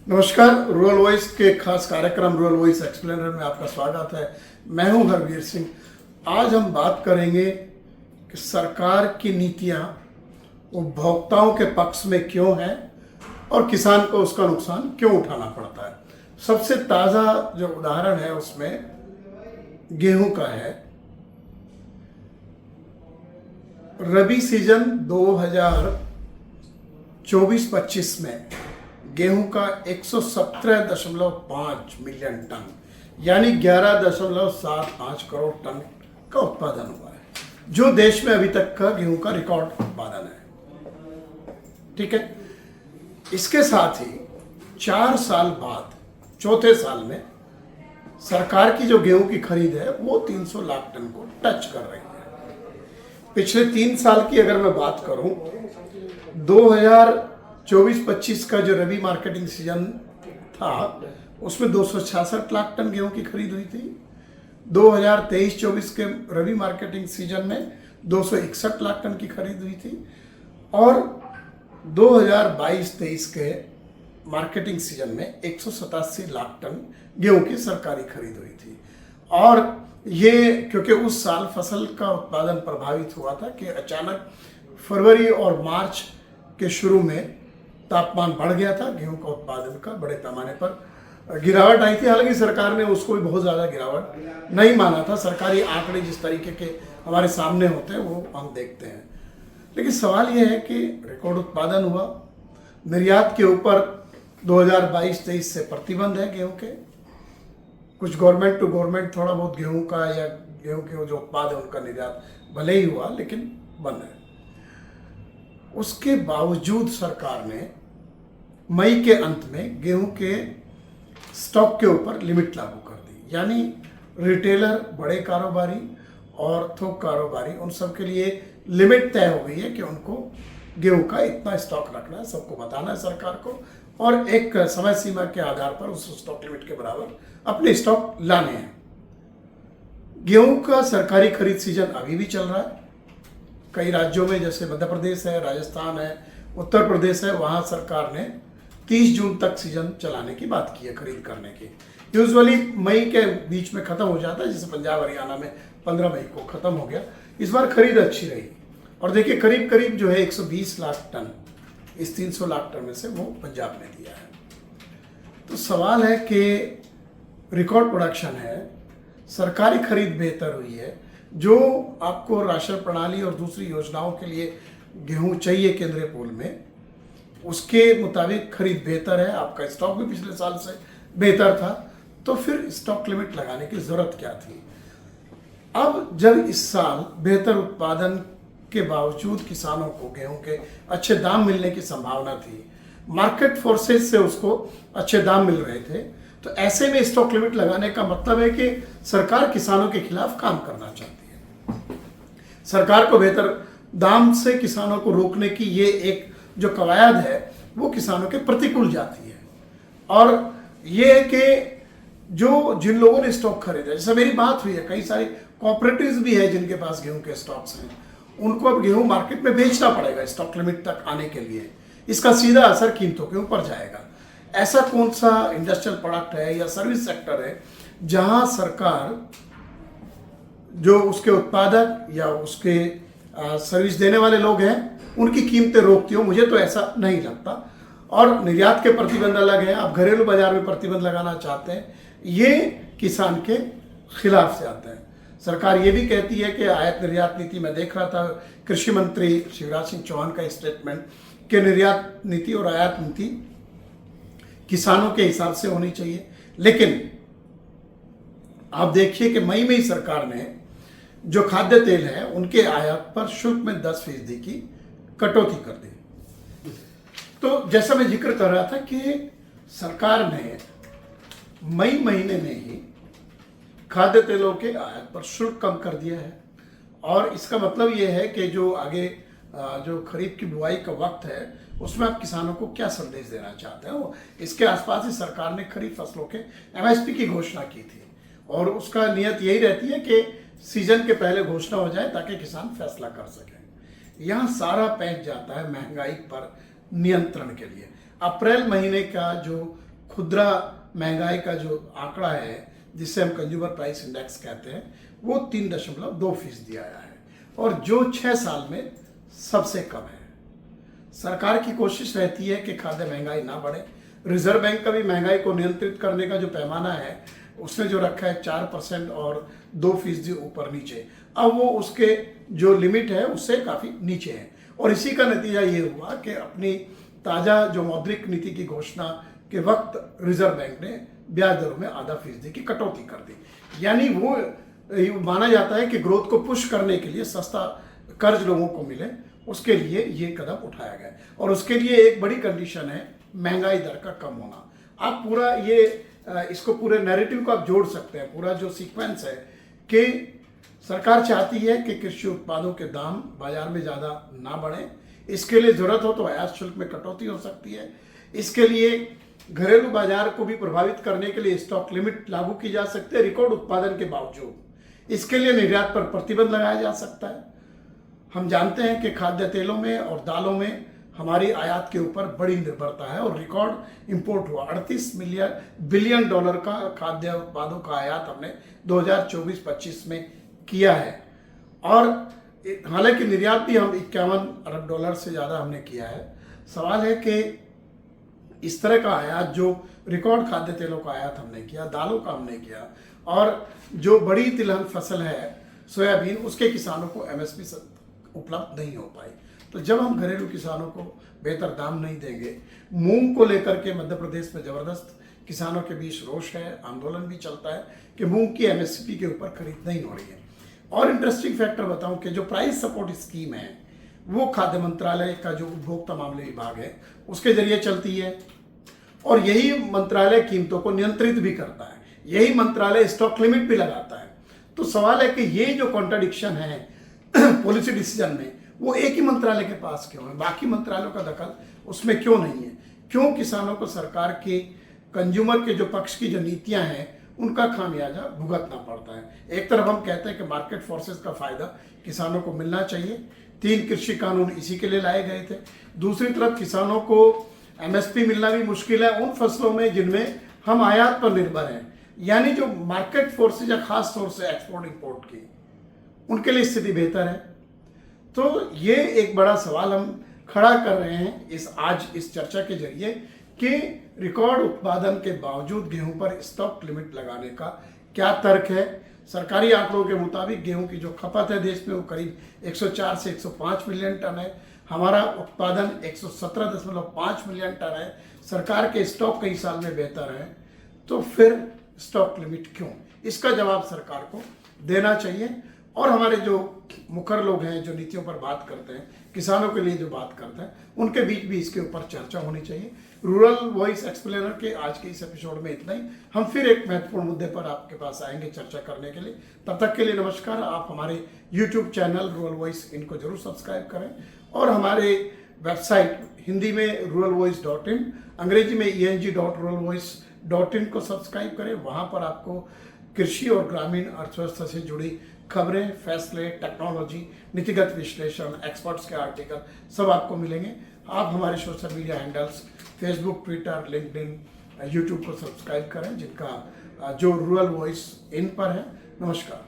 नमस्कार। Rural voice के खास कार्यक्रम रूरल वॉइस एक्सप्लेनर में आपका स्वागत है। मैं हूं हरवीर सिंह। आज हम बात करेंगे कि सरकार की नीतियां उपभोक्ताओं के पक्ष में क्यों हैं और किसान को उसका नुकसान क्यों उठाना पड़ता है। सबसे ताज़ा जो उदाहरण है उसमें गेहूं का है। रबी सीजन 2024-25 में गेहूं का 117.5 मिलियन टन यानी 11.75 करोड़ टन का उत्पादन हुआ है, जो देश में अभी तक का गेहूं का रिकॉर्ड उत्पादन है। ठीक है। इसके साथ ही 4 साल बाद चौथे साल में सरकार की जो गेहूं की खरीद है वो 300 लाख टन को टच कर रही है। पिछले 3 साल की अगर मैं बात करूं, 2024-25 का जो रबी मार्केटिंग सीजन था उसमें 266 लाख टन गेहूं की खरीद हुई थी। 2023-24 के रबी मार्केटिंग सीजन में 261 लाख टन की खरीद हुई थी और 2022-23 के मार्केटिंग सीजन में 187 लाख टन गेहूं की सरकारी खरीद हुई थी। और ये क्योंकि उस साल फसल का उत्पादन प्रभावित हुआ था कि अचानक फरवरी और मार्च के शुरू में तापमान बढ़ गया था, गेहूं का उत्पादन का बड़े पैमाने पर गिरावट आई थी। हालांकि सरकार ने उसको भी बहुत ज़्यादा गिरावट नहीं माना था। सरकारी आंकड़े जिस तरीके के हमारे सामने होते हैं वो हम देखते हैं। लेकिन सवाल ये है कि रिकॉर्ड उत्पादन हुआ, निर्यात के ऊपर 2022-23 से प्रतिबंध है गेहूं के। कुछ गवर्नमेंट टू गवर्नमेंट थोड़ा बहुत गेहूं का या गेहूं के जो उत्पाद है उनका निर्यात भले ही हुआ लेकिन बंद है। उसके बावजूद सरकार ने मई के अंत में गेहूं के स्टॉक के ऊपर लिमिट लागू कर दी, यानी रिटेलर, बड़े कारोबारी और थोक कारोबारी, उन सब के लिए लिमिट तय हो गई है कि उनको गेहूं का इतना स्टॉक रखना है, सबको बताना है सरकार को, और एक समय सीमा के आधार पर उस स्टॉक लिमिट के बराबर अपने स्टॉक लाने हैं। गेहूं का सरकारी खरीद सीजन अभी भी चल रहा है। कई राज्यों में जैसे मध्य प्रदेश है, राजस्थान है, उत्तर प्रदेश है, वहाँ सरकार ने 30 जून तक सीजन चलाने की बात की है खरीद करने की। यूजुअली मई के बीच में ख़त्म हो जाता है, जैसे पंजाब हरियाणा में 15 मई को ख़त्म हो गया। इस बार खरीद अच्छी रही और देखिए करीब करीब जो है 120 लाख टन इस 300 लाख टन में से वो पंजाब ने दिया है। तो सवाल है कि रिकॉर्ड प्रोडक्शन है, सरकारी खरीद बेहतर हुई है, जो आपको राशन प्रणाली और दूसरी योजनाओं के लिए गेहूं चाहिए केंद्रीय पूल में, उसके मुताबिक खरीद बेहतर है, आपका स्टॉक भी पिछले साल से बेहतर था, तो फिर स्टॉक लिमिट लगाने की ज़रूरत क्या थी। अब जब इस साल बेहतर उत्पादन के बावजूद किसानों को गेहूं के अच्छे दाम मिलने की संभावना थी, मार्केट फोर्सेस से उसको अच्छे दाम मिल रहे थे, तो ऐसे में स्टॉक लिमिट लगाने का मतलब है कि सरकार किसानों के खिलाफ काम करना चाहती है। सरकार को बेहतर दाम से किसानों को रोकने की ये एक जो कवायद है वो किसानों के प्रतिकूल जाती है। और ये है कि जो जिन लोगों ने स्टॉक खरीदा, जैसे मेरी बात हुई है, कई सारी कॉपरेटिव्स भी है जिनके पास गेहूं के स्टॉक्स हैं, उनको अब गेहूं मार्केट में बेचना पड़ेगा स्टॉक लिमिट तक आने के लिए। इसका सीधा असर कीमतों के ऊपर जाएगा। ऐसा कौन सा इंडस्ट्रियल प्रोडक्ट है या सर्विस सेक्टर है जहां सरकार जो उसके उत्पादक या उसके सर्विस देने वाले लोग हैं उनकी कीमतें रोकती हो? मुझे तो ऐसा नहीं लगता। और निर्यात के प्रतिबंध अलग है, आप घरेलू बाजार में प्रतिबंध लगाना चाहते हैं, ये किसान के खिलाफ से आता है। सरकार ये भी कहती है कि आयात निर्यात नीति, मैं देख रहा था कृषि मंत्री शिवराज सिंह चौहान का स्टेटमेंट कि निर्यात नीति और आयात नीति किसानों के हिसाब से होनी चाहिए। लेकिन आप देखिए कि मई में ही सरकार ने जो खाद्य तेल है उनके आयात पर शुल्क में 10% की कटौती कर दी। तो जैसा मैं जिक्र कर रहा था कि सरकार ने मई महीने में ही खाद्य तेलों के आयात पर शुल्क कम कर दिया है। और इसका मतलब ये है कि जो आगे जो खरीफ की बुआई का वक्त है उसमें आप किसानों को क्या संदेश देना चाहते हो, इसके आसपास ही सरकार ने खरीफ फसलों के MSP की घोषणा की थी। और उसका नियत यही रहती है कि सीजन के पहले घोषणा हो जाए ताकि किसान फैसला कर सकें। यहाँ सारा पैंच जाता है महंगाई पर नियंत्रण के लिए। अप्रैल महीने का जो खुदरा महंगाई का जो आंकड़ा है, जिसे हम कंज्यूमर प्राइस इंडेक्स कहते हैं, वो 3.2% आया है और जो 6 साल में सबसे कम है। सरकार की कोशिश रहती है कि खाद्य महंगाई ना बढ़े। रिजर्व बैंक का भी महंगाई को नियंत्रित करने का जो पैमाना है, उसने जो रखा है 4% और 2% ऊपर नीचे, अब वो उसके जो लिमिट है उससे काफ़ी नीचे है। और इसी का नतीजा ये हुआ कि अपनी ताज़ा जो मौद्रिक नीति की घोषणा के वक्त रिजर्व बैंक ने ब्याज दरों में 0.5% की कटौती कर दी। यानी वो माना जाता है कि ग्रोथ को पुश करने के लिए सस्ता कर्ज लोगों को मिले, उसके लिए ये कदम उठाया गया। और उसके लिए एक बड़ी कंडीशन है महंगाई दर का कम होना। आप पूरा ये इसको पूरे नैरेटिव को आप जोड़ सकते हैं, पूरा जो सीक्वेंस है कि सरकार चाहती है कि कृषि उत्पादों के दाम बाजार में ज़्यादा ना बढ़ें। इसके लिए ज़रूरत हो तो आयात शुल्क में कटौती हो सकती है। इसके लिए घरेलू बाजार को भी प्रभावित करने के लिए स्टॉक लिमिट लागू की जा सकती है रिकॉर्ड उत्पादन के बावजूद। इसके लिए निर्यात पर प्रतिबंध लगाया जा सकता है। हम जानते हैं कि खाद्य तेलों में और दालों में हमारी आयात के ऊपर बड़ी निर्भरता है और रिकॉर्ड इंपोर्ट हुआ। 38 बिलियन डॉलर का खाद्य उत्पादों का आयात हमने 2024-25 में किया है और हालांकि निर्यात भी हम 51 अरब डॉलर से ज़्यादा हमने किया है। सवाल है कि इस तरह का आयात, जो रिकॉर्ड खाद्य तेलों का आयात हमने किया, दालों का हमने किया, और जो बड़ी तिलहन फसल है सोयाबीन, उसके किसानों को एमएसपी उपलब्ध नहीं हो पाई। तो जब हम घरेलू किसानों को बेहतर दाम नहीं देंगे, मूंग को लेकर के मध्य प्रदेश में ज़बरदस्त किसानों के बीच रोष है, आंदोलन भी चलता है कि मूंग की एमएसपी के ऊपर खरीद नहीं हो रही है। और इंटरेस्टिंग फैक्टर बताऊं कि जो प्राइस सपोर्ट स्कीम है वो खाद्य मंत्रालय का जो उपभोक्ता मामले विभाग है उसके जरिए चलती है और यही मंत्रालय कीमतों को नियंत्रित भी करता है, यही मंत्रालय स्टॉक लिमिट भी लगाता है। तो सवाल है कि ये जो कॉन्ट्राडिक्शन है पॉलिसी डिसीजन में, वो एक ही मंत्रालय के पास क्यों है, बाकी मंत्रालयों का दखल उसमें क्यों नहीं है? क्यों किसानों को सरकार के कंज्यूमर के जो पक्ष की जो नीतियां हैं उनका खामियाजा भुगतना पड़ता है? एक तरफ हम कहते हैं कि मार्केट फोर्सेस का फायदा किसानों को मिलना चाहिए, 3 कृषि कानून इसी के लिए लाए गए थे। दूसरी तरफ किसानों को एमएसपी मिलना भी मुश्किल है उन फसलों में जिनमें हम आयात पर निर्भर हैं, यानी जो मार्केट फोर्सेज या खास तौर से एक्सपोर्ट इंपोर्ट की, उनके लिए स्थिति बेहतर है। तो ये एक बड़ा सवाल हम खड़ा कर रहे हैं आज इस चर्चा के जरिए कि रिकॉर्ड उत्पादन के बावजूद गेहूं पर स्टॉक लिमिट लगाने का क्या तर्क है। सरकारी आंकड़ों के मुताबिक गेहूं की जो खपत है देश में वो करीब 104 से 105 मिलियन टन है। हमारा उत्पादन 117.5 मिलियन टन है। सरकार के स्टॉक कई साल में बेहतर है, तो फिर स्टॉक लिमिट क्यों? इसका जवाब सरकार को देना चाहिए। और हमारे जो मुखर लोग हैं, जो नीतियों पर बात करते हैं, किसानों के लिए जो बात करते हैं, उनके बीच भी इसके ऊपर चर्चा होनी चाहिए। रूरल वॉइस एक्सप्लेनर के आज के इस एपिसोड में इतना ही। हम फिर एक महत्वपूर्ण मुद्दे पर आपके पास आएंगे चर्चा करने के लिए। तब तक के लिए नमस्कार। आप हमारे YouTube चैनल रूरल वॉइस इनको जरूर सब्सक्राइब करें और हमारे वेबसाइट हिंदी में ruralvoice.in, अंग्रेजी में eng.ruralvoice.in को सब्सक्राइब करें। वहाँ पर आपको कृषि और ग्रामीण अर्थव्यवस्था से जुड़ी खबरें, फैसले, टेक्नोलॉजी, नीतिगत विश्लेषण, एक्सपर्ट्स के आर्टिकल सब आपको मिलेंगे। आप हमारे social media handles Facebook, Twitter, LinkedIn, YouTube को सब्सक्राइब करें, जिनका जो रूरल वॉइस इन पर है। नमस्कार।